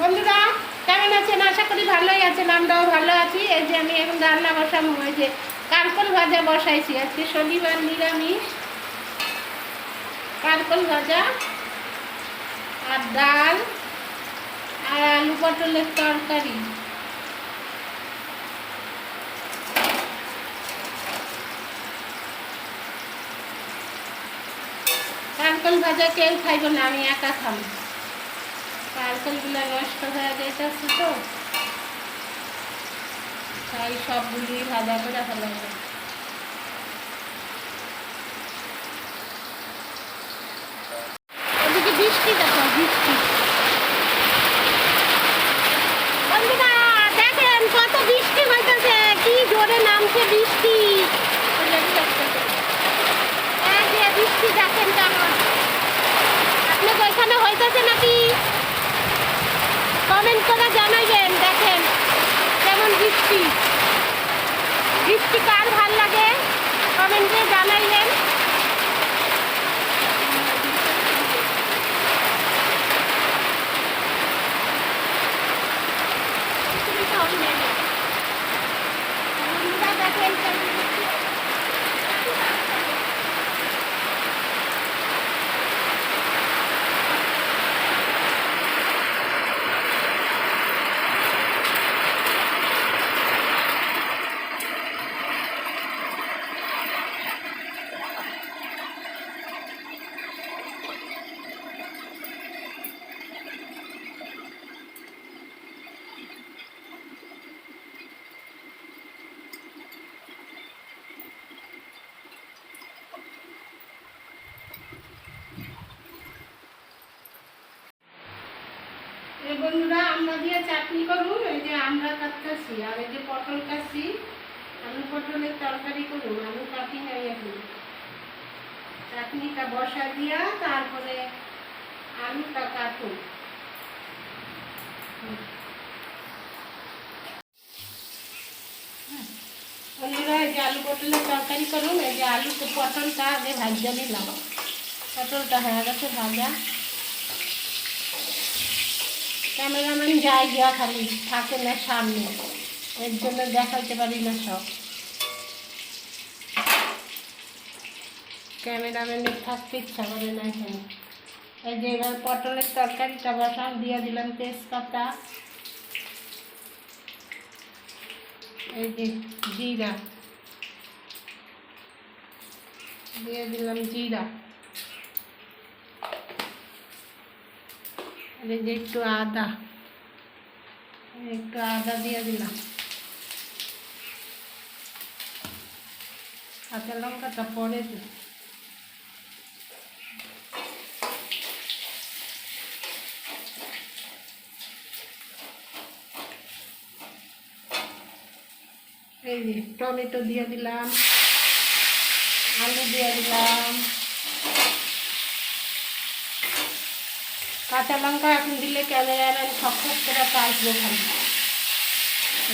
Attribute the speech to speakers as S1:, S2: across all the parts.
S1: বন্ধুরা কেমন আছেন? আশা করি ভালোই আছেন, আমরাও ভালো আছি। এই যে আমি এখন রান্না বসাবো, ওই যে কারকল ভাজা বসাইছি। আজকে শনিবার, নিরামিষ। কারকল ভাজা আর ডাল আর আলু পটলের তরকারি। কারকল ভাজা কেউ খাইব না, আমি একা খাবো। কারকলগুলো নষ্ট হয়ে যাইতেছে তো, তাই সবগুলি ভাজা করে ফেলাবো। এদিকে বৃষ্টি দেখো, বৃষ্টি। বন্ধুরা দেখেন কত বৃষ্টি হইতেছে, কি জোরে নামছে বৃষ্টি। এই যে বৃষ্টি দেখেন কেমন। আপনাদের ওইখানে হইতেছে নাকি কমেন্ট করে জানাইবেন। দেখেন কেমন বৃষ্টি। বৃষ্টি কার ভাল লাগে কমেন্টে জানাইবেন। দেখেন বন্ধুরা, আমরা দিয়ে চাটনি করুন। এই যে আমরা কাটতেছি, আর এই যে পটল কাটছি। আলু পটলের তরকারি করুন, আলু কাটি নাই এখন। চাটনিটা বসা দিয়া তারপরে আলুটা কাটুন। বন্ধুরা এই যে আলু পটলের তরকারি করুন। এই যে আলু পটলটা আগে ভাজা নিলাম। পটলটা হয়ে গেছে ভাজা। ক্যামেরাম্যান যায় গিয়া খালি থাকে না সামনে, এর জন্য দেখাইতে পারি না সব। ক্যামেরাম্যানের থাকতে ইচ্ছা করে না এখানে। এই যে এবার পটলের তরকারিটা বসান, দিয়ে দিলাম তেজপাতা, এই যে জিরা দিয়ে দিলাম, জিরা, এই যে একটু আদা, দিয়ে দিলাম। কাঁচা লঙ্কাটা পরে দিই। এই যে টমেটো দিয়ে দিলাম, আলু দিয়ে দিলাম। কাঁচা লঙ্কা এখন দিলে ক্যামেরাম্যান শক্ত করে কাটবো খালি,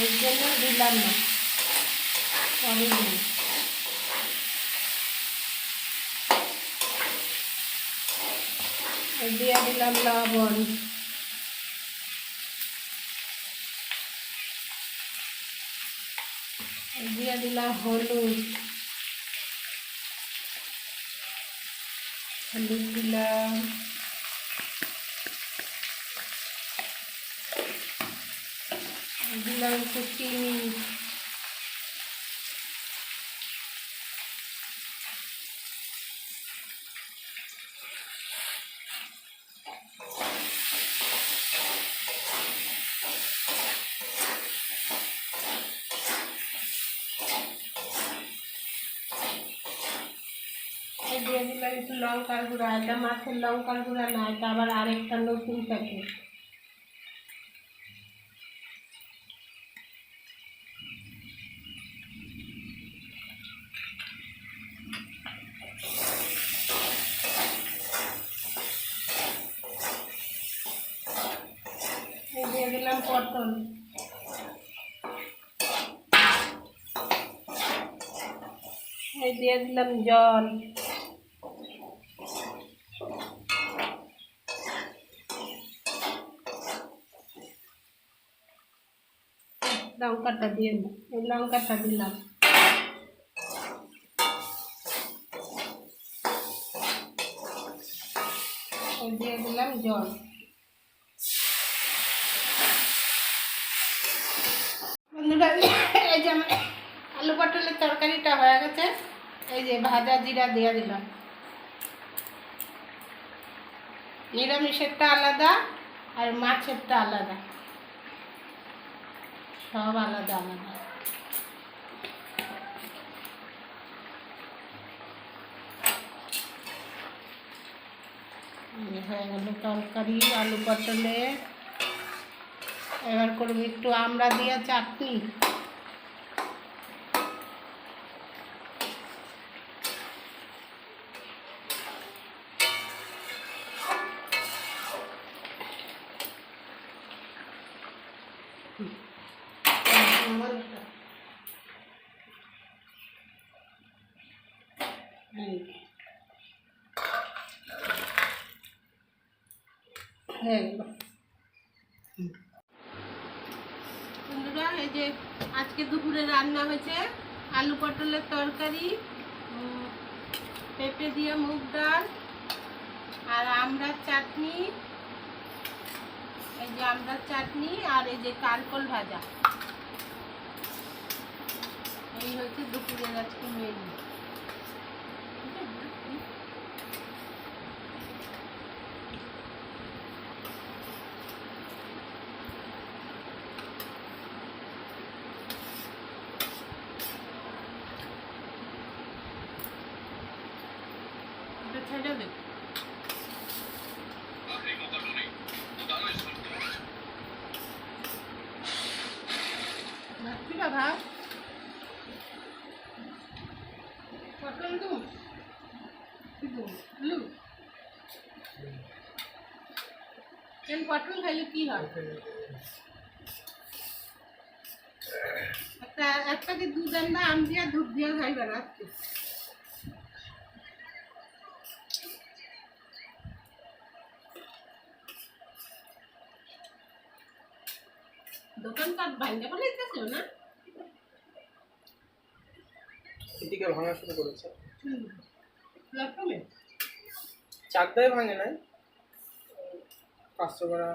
S1: এর জন্য দিলাম না, পরে দিই। দিয়ে দিলাম লবণ, দিয়ে দিলাম হলুদ, দিলাম, দিলাম একটু চিনি, দিয়ে দিলাম একটু লঙ্কার গুঁড়া। এটা মাছের লঙ্কার গুঁড়া না, এটা আবার আরেকটা নতুন প্যাকেট। দিয়ে দিলাম পটল, দিয়ে দিলাম জল, লঙ্কাটা দিয়ে দিই, এই লঙ্কাটা দিলাম, দিয়ে দিলাম জল। বন্ধুরা এই যে আমার আলু পটলের তরকারিটা হয়ে গেছে, এই যে ভাজা জিরা দিয়ে দিলাম। নিরামিষেরটা আলাদা আর মাছেরটা আলাদা, সব আলাদা আলাদা। হয়ে গেল তরকারি আলু পটলে। এবার করবো একটু আমড়া দিয়ে চাটনি। বন্ধুরা এই যে আজকে দুপুরে রান্না হয়েছে আলু পটলের তরকারি, পেঁপে দিয়ে মুগ ডাল আর আমড়ার চাটনি, এই যে আমড়ার চাটনি আর এই যে কারকল ভাজা। এই হচ্ছে দুপুরের আজকে মেনু। ছেড়ে দেব ভাত পটল দু আলু কেন পটল খাইলে কি হয়? একটা কি দুধ আনবা, আম দিয়া দুধ দিয়ে খাইবা রাত্রে। দোকানপাট ভাঙা বলে দিতেছে না,
S2: এদিকে ভাঙা শুরু করেছে।
S1: প্ল্যাটফর্মে
S2: চাকদায় ভাঙে নাই, কাস্টমাররা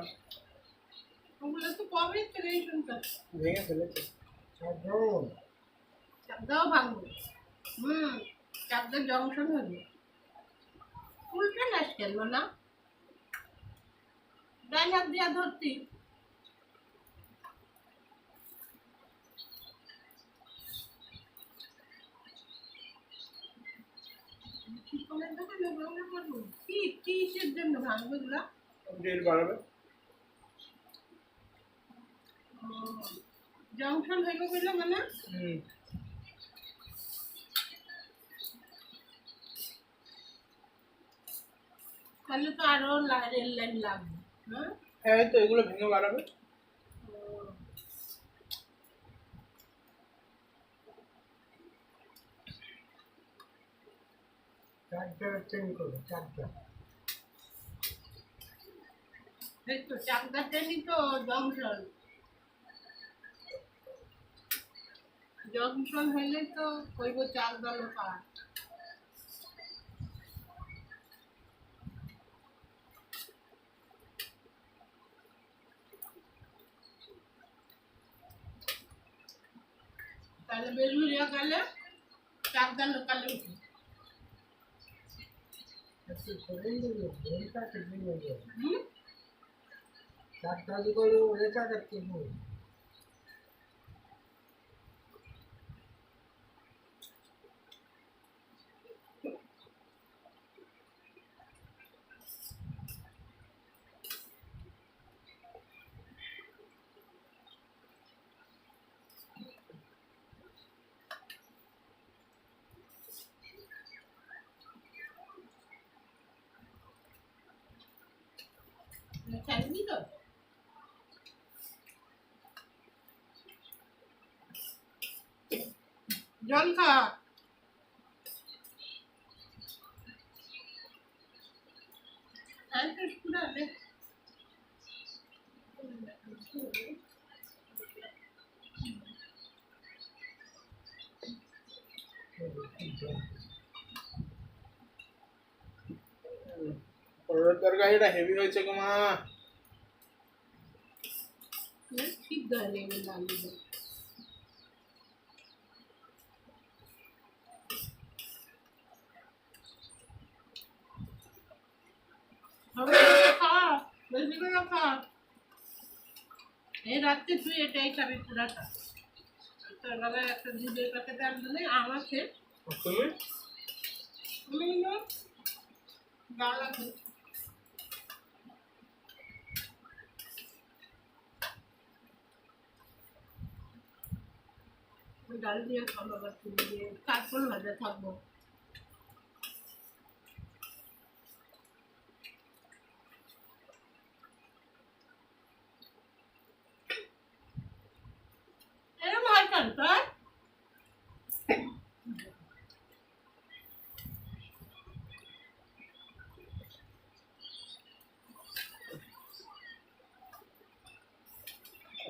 S1: ওগুলো তো কবে টেনশনটা
S2: ভেঙে ফেলেছে।
S1: চাকদাও ভাঙবে, চাকদার জংশন হবে। উল্টা নাচ খেলবো না, ডাইন হাত দিয়া ধরতি। কি কিসের জন্য ভাঙবে এগুলা?
S2: রেট বাড়াবে,
S1: জংশন হইব বললে মানে তাহলে তো আরো রেল লাইন লাগবে।
S2: হ্যাঁ তো এগুলো ভেঙে বাড়াবে।
S1: চাকদা ট্রেনই তো জংশন, জংশন হইলে তো কইব চাকদা লোকা। তাহলে বেলুরিয়া গেলে চাকদা লোকালে উঠে। ছাড়বি তো জল খা।
S2: তরকারিটা হেভি হয়েছে গো মা।
S1: ঠিক ধরে নেবে ডালি খাওয়া বেশি করে খাওয়া। এই রাত্রে তুই এটাই খাবি পুরাটা। সকালবেলা একটা দুধের প্যাকেট আনলে আমাকে
S2: তুমি
S1: আমি ডাল আছে ডাল দিয়ে খাবো, আবার তুলে দিয়ে তারপর ভাজা থাকবো। এরকম হয় কেন তোর?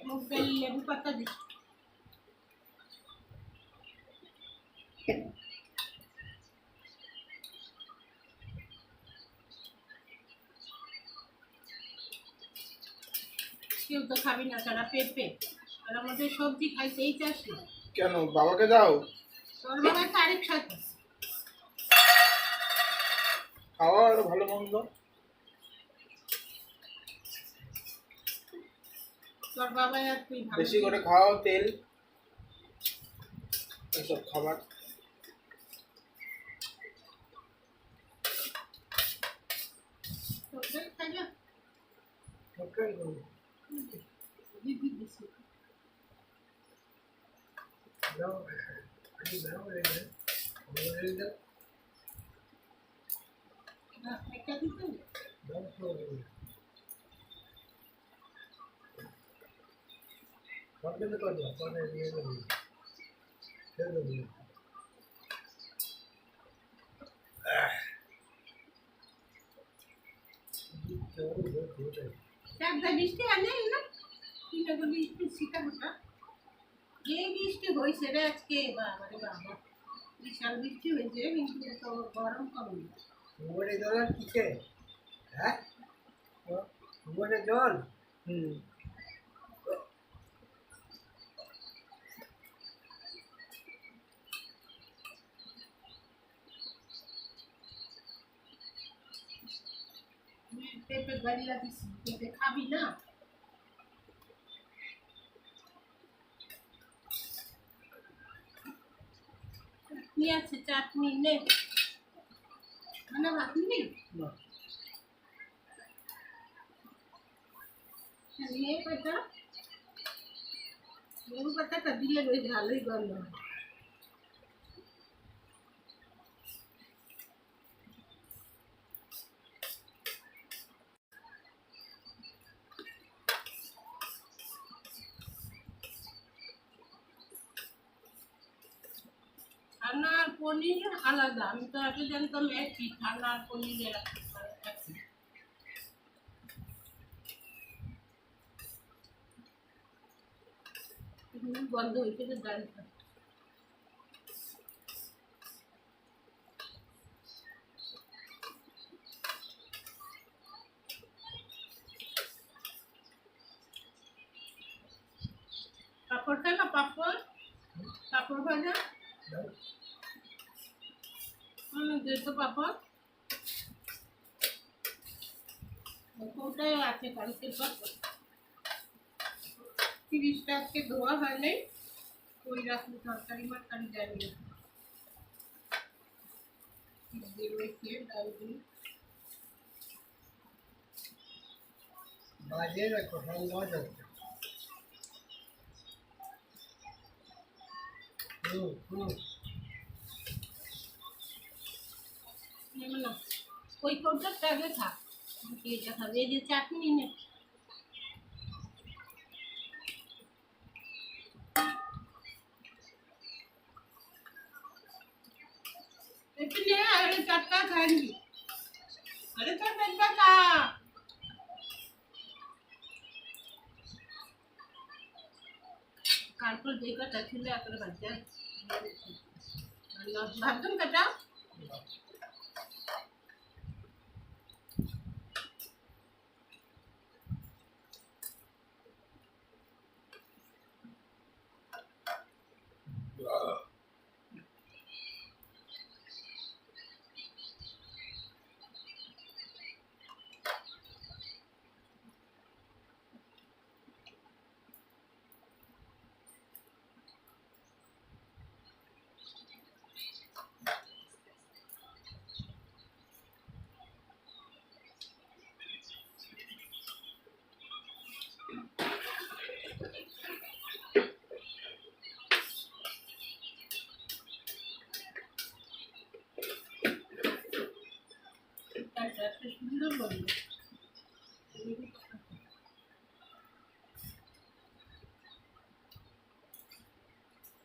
S1: মুখ দিয়ে লেবু পাতা দিস। কেউ তো খাবি না, তারা পেঁপে তার মধ্যে সবজি খাইতেই চাস না।
S2: কেন বাবাকে দাও,
S1: তোর বাবা তারিখ সাথে
S2: খাওয়া আর ভালো মন্দ।
S1: তোর বাবা আর তুই ভালো
S2: বেশি করে খাও তেল এসব খাবার।
S1: তোদের খাইলে দিদি দিছি না একটা দিতে চারটা বৃষ্টি আনে না তিনটা বলি একটু শীতা হতা যে বৃষ্টি হয়েছে রে আজকে বাবা রে বাবা বিশাল বৃষ্টি হয়েছে কিন্তু তো গরম কম না।
S3: গোবরের জল আর কিসে? হ্যাঁ, গোবরের জল।
S1: পেঁপে গাড়িয়া দিছি পেঁপে খাবি না? চাটনি আছে চাটনি নে মানে ভাত নিবি নিয়ে পাতা লেবু পাতাটা দিলে বেশ ভালোই গন্ধ হয়। ছানা আর পনির আলাদা, আমি তো আগে জানতাম একই ছানা আর পনিরের একই। গন্ধ হয়েছে তো ডালটা পাপড় খাই না পাপড় পাপড় ভাজা যেহেতু পাপড় ওটাই আছে কালকে পাপড় 30টা আজকে ধোয়া হয় নাই ওই রাখলে তরকারি মারকারি যাবে না ডাল দিয়ে
S3: বাজে রাখো, সন্দেহ হচ্ছে।
S1: নেবে না ওই কৌটাটা আগে থাক এটা খাবে এই যে চাটনি নে একটু নে আরে চাটটা খাইনি আরে তোর পেটটা খা কালকে যে কাটা ছিল একবারে বাচ্চা ভাবতাম কাটা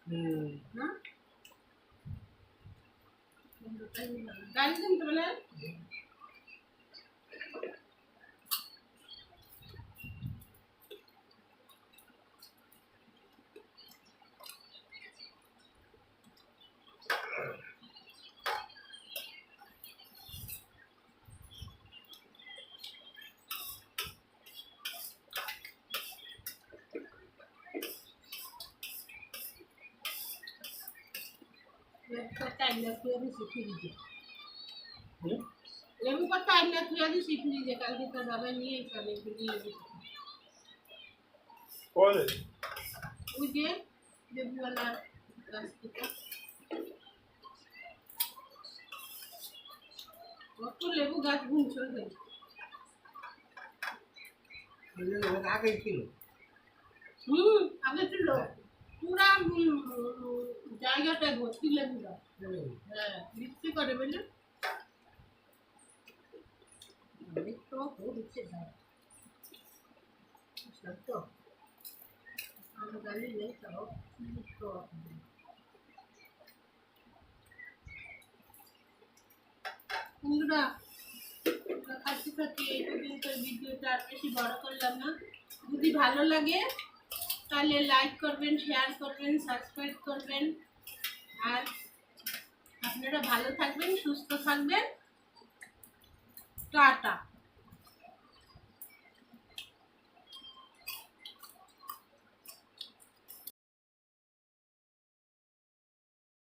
S1: হ্যাঁ গাড়ি কিনতে বলে লেবু কত আইনা তুই আদি শিখলি যে কালকে তোর বাবা নিয়ে চলে লেবু
S2: বলে
S1: ওই যে লেবুওয়ালা গাছ থেকে কত লেবু গাছ ঘুমছে
S3: আগেই ছিল।
S1: আগে ছিল পুরা জায়গাটা ভর্তি লেবু গাছ হ্যাঁ বিক্রি করে বলে অনেক টক হচ্ছে সত্য আমি গালি নেই তাও টক বন্ধুরা খাচ্ছি খাচ্ছি এই পর্যন্ত ভিডিওটা আর বেশি বড় করলাম না যদি ভালো লাগে তাহলে লাইক করবেন শেয়ার করবেন সাবস্ক্রাইব করবেন আর আপনারা ভালো থাকবেন সুস্থ থাকবেন টাটা।